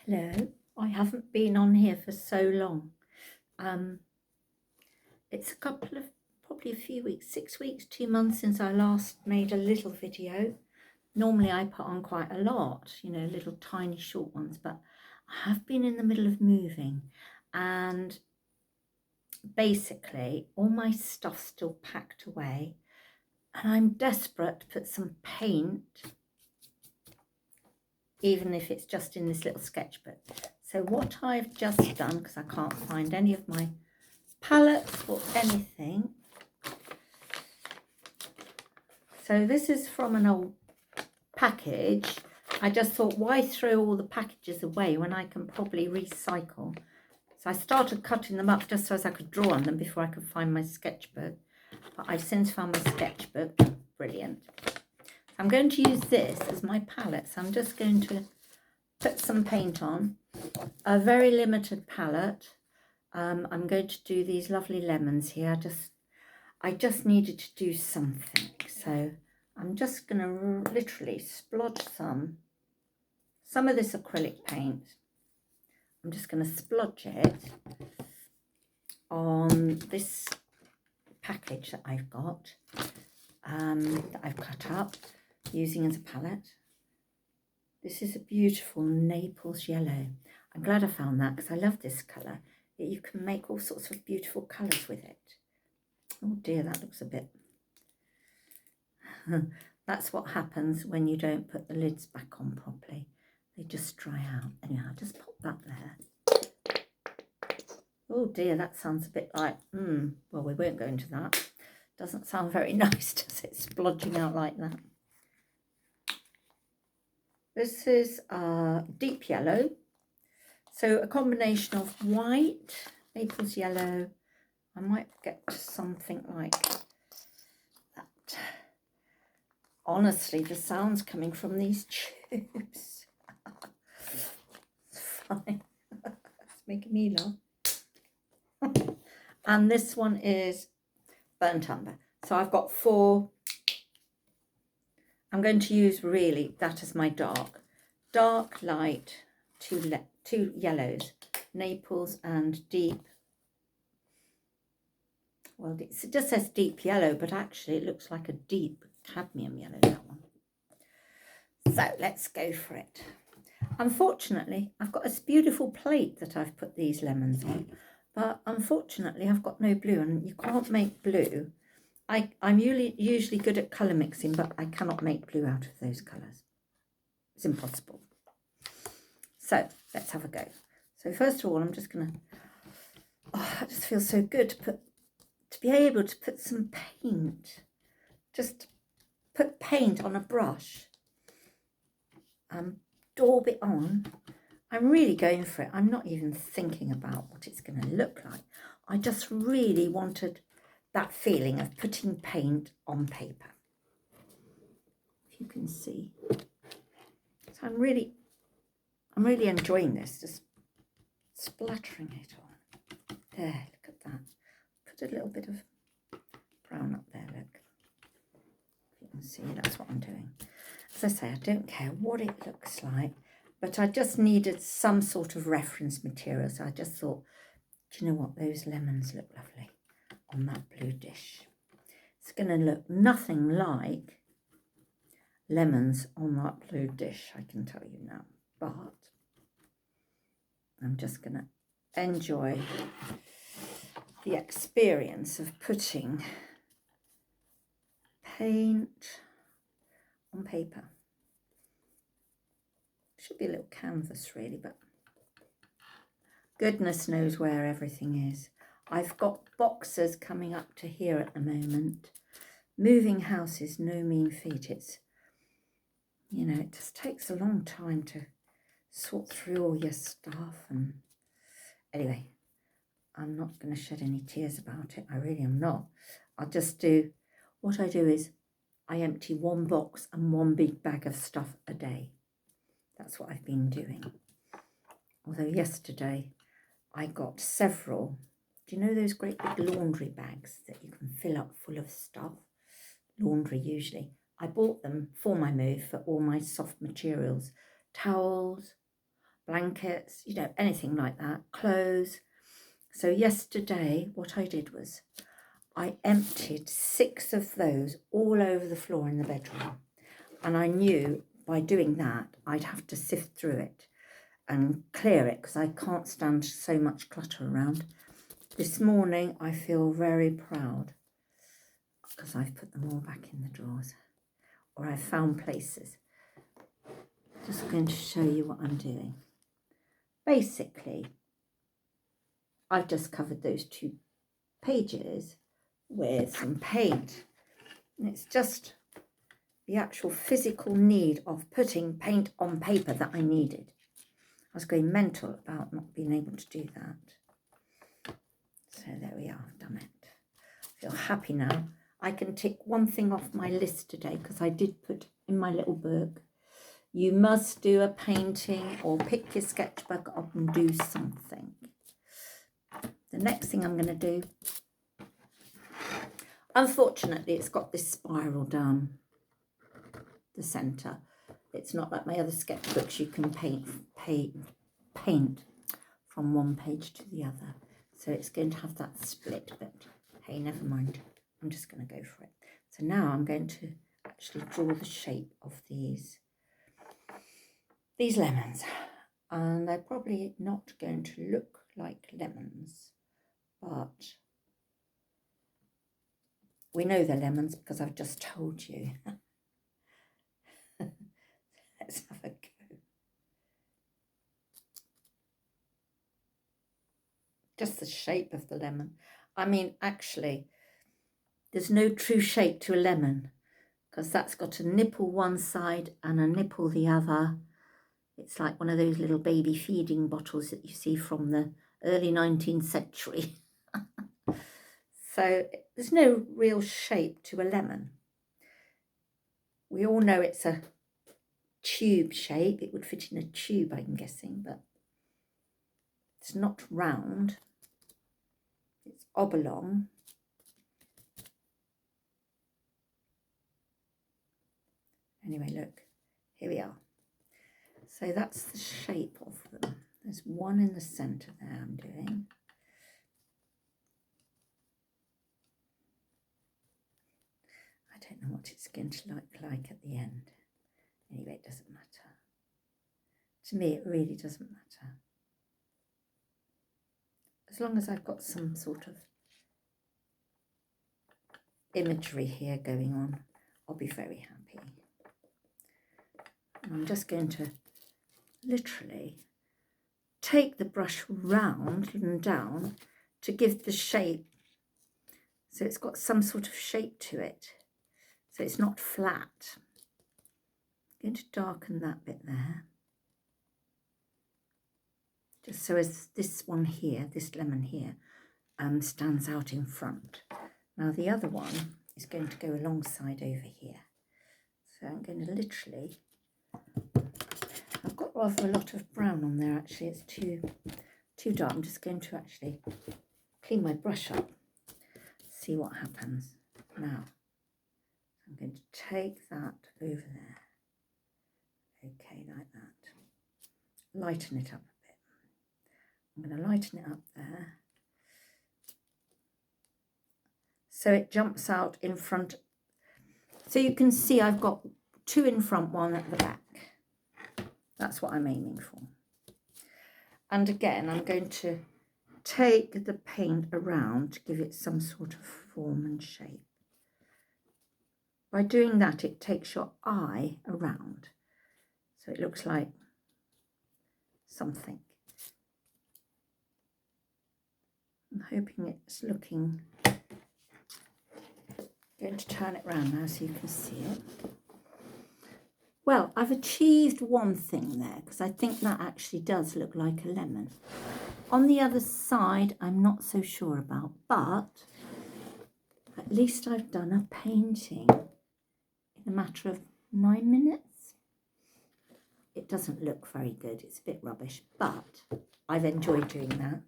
Hello, I haven't been on here for so long. It's a couple of, probably a few weeks, 6 weeks, 2 months since I last made a little video. Normally I put on quite a lot, you know, little tiny short ones, but I have been in the middle of moving and basically all my stuff's still packed away and I'm desperate to put some paint, even if it's just in this little sketchbook. So what I've just done, because I can't find any of my palettes or anything. So this is from an old package. I just thought, why throw all the packages away when I can probably recycle? So I started cutting them up just so as I could draw on them before I could find my sketchbook. But I've since found my sketchbook. Brilliant. I'm going to use this as my palette. So I'm just going to put some paint on. A very limited palette. I'm going to do these lovely lemons here. I just needed to do something. So I'm just going to literally splodge some of this acrylic paint. I'm just going to splodge it on this package that I've got, that I've cut up using as a palette. This is a beautiful Naples yellow. I'm glad I found that because I love this colour. You can make all sorts of beautiful colours with it. Oh dear, that looks a bit... That's what happens when you don't put the lids back on properly. They just dry out. Anyhow, I'll just pop that there. Oh dear, that sounds a bit like... well, we won't go into that. Doesn't sound very nice, does it? Splodging out like that. This is deep yellow. So a combination of white, Naples yellow. I might get something like that. Honestly, the sound's coming from these tubes. It's fine. It's making me laugh. And this one is burnt umber. So I've got 4. I'm going to use really that as my dark, light, 2 yellows, Naples and deep. Well, it just says deep yellow, but actually it looks like a deep cadmium yellow, that one. So let's go for it. Unfortunately, I've got this beautiful plate that I've put these lemons on, but unfortunately I've got no blue, and you can't make blue. I'm usually good at colour mixing, but I cannot make blue out of those colours. It's impossible. So let's have a go. So first of all, I'm just going to... Oh, that just feels so good to be able to put some paint. Just put paint on a brush. Daub it on. I'm really going for it. I'm not even thinking about what it's going to look like. I just really wanted that feeling of putting paint on paper. If you can see. So I'm really enjoying this, just splattering it on. There, look at that. Put a little bit of brown up there, look. You can see, that's what I'm doing. As I say, I don't care what it looks like, but I just needed some sort of reference material. So I just thought, do you know what, those lemons look lovely on that blue dish. It's going to look nothing like lemons on that blue dish, I can tell you now. But I'm just going to enjoy the experience of putting paint on paper. Should be a little canvas really, but goodness knows where everything is. I've got boxes coming up to here at the moment. Moving house is no mean feat. It's, you know, it just takes a long time to sort through all your stuff. And anyway, I'm not going to shed any tears about it. I really am not. I'll just do, what I do is I empty 1 box and 1 big bag of stuff a day. That's what I've been doing. Although yesterday I got several, do you know those great big laundry bags that you can fill up full of stuff? Laundry usually. I bought them for my move for all my soft materials. Towels, blankets, you know, anything like that, clothes. So yesterday what I did was I emptied 6 of those all over the floor in the bedroom, and I knew by doing that I'd have to sift through it and clear it because I can't stand so much clutter around. This morning I feel very proud because I've put them all back in the drawers, or I've found places. Just going to show you what I'm doing. Basically, I've just covered those 2 pages with some paint, and it's just the actual physical need of putting paint on paper that I needed. I was going mental about not being able to do that. So there we are, I've done it. I feel happy now. I can tick one thing off my list today because I did put in my little book, you must do a painting or pick your sketchbook up and do something. The next thing I'm going to do, unfortunately it's got this spiral down the centre. It's not like my other sketchbooks, you can paint from one page to the other. So it's going to have that split, but hey, never mind. I'm just going to go for it. So now I'm going to actually draw the shape of these lemons. And they're probably not going to look like lemons, but we know they're lemons because I've just told you. Let's have a go. Just the shape of the lemon. I mean, actually, there's no true shape to a lemon because that's got a nipple one side and a nipple the other. It's like one of those little baby feeding bottles that you see from the early 19th century. So there's no real shape to a lemon. We all know it's a tube shape. It would fit in a tube, I'm guessing, but it's not round. It's oblong. Anyway, look, here we are. So that's the shape of them. There's one in the centre there I'm doing. I don't know what it's going to look like at the end. Anyway, it doesn't matter. To me, it really doesn't matter. As long as I've got some sort of imagery here going on, I'll be very happy. And I'm just going to literally take the brush round and down to give the shape, so it's got some sort of shape to it, so it's not flat. I'm going to darken that bit there, just so as this one here, this lemon here, stands out in front. Now the other one is going to go alongside over here, so I'm going to literally, I've got rather a lot of brown on there actually, it's too dark. I'm just going to actually clean my brush up, see what happens. Now I'm going to take that over there, okay, like that, lighten it up a bit. I'm going to lighten it up there so it jumps out in front, so you can see I've got 2 in front, 1 at the back. That's what I'm aiming for. And again, I'm going to take the paint around to give it some sort of form and shape. By doing that, it takes your eye around, so it looks like something. I'm hoping it's looking, I'm going to turn it around now so you can see it. Well, I've achieved one thing there because I think that actually does look like a lemon. On the other side, I'm not so sure about, but at least I've done a painting in a matter of 9 minutes. It doesn't look very good, it's a bit rubbish, but I've enjoyed doing that.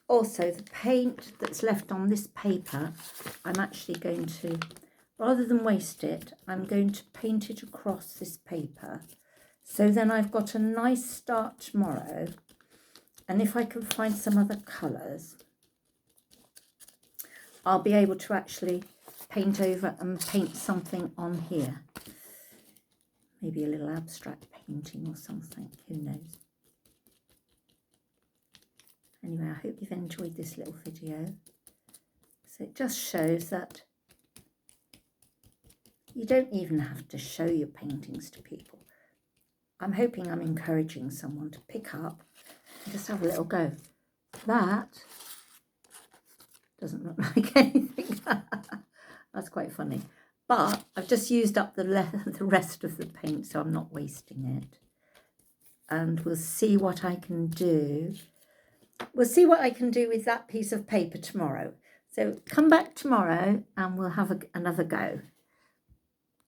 Also, the paint that's left on this paper, I'm actually going to, rather than waste it, I'm going to paint it across this paper So then I've got a nice start tomorrow. And if I can find some other colours, I'll be able to actually paint over and paint something on here. Maybe a little abstract painting or something, who knows. Anyway, I hope you've enjoyed this little video. So it just shows that you don't even have to show your paintings to people. I'm hoping I'm encouraging someone to pick up and just have a little go. That doesn't look like anything. That's quite funny. But I've just used up the rest of the paint, so I'm not wasting it. And we'll see what I can do. We'll see what I can do with that piece of paper tomorrow. So come back tomorrow and we'll have another go.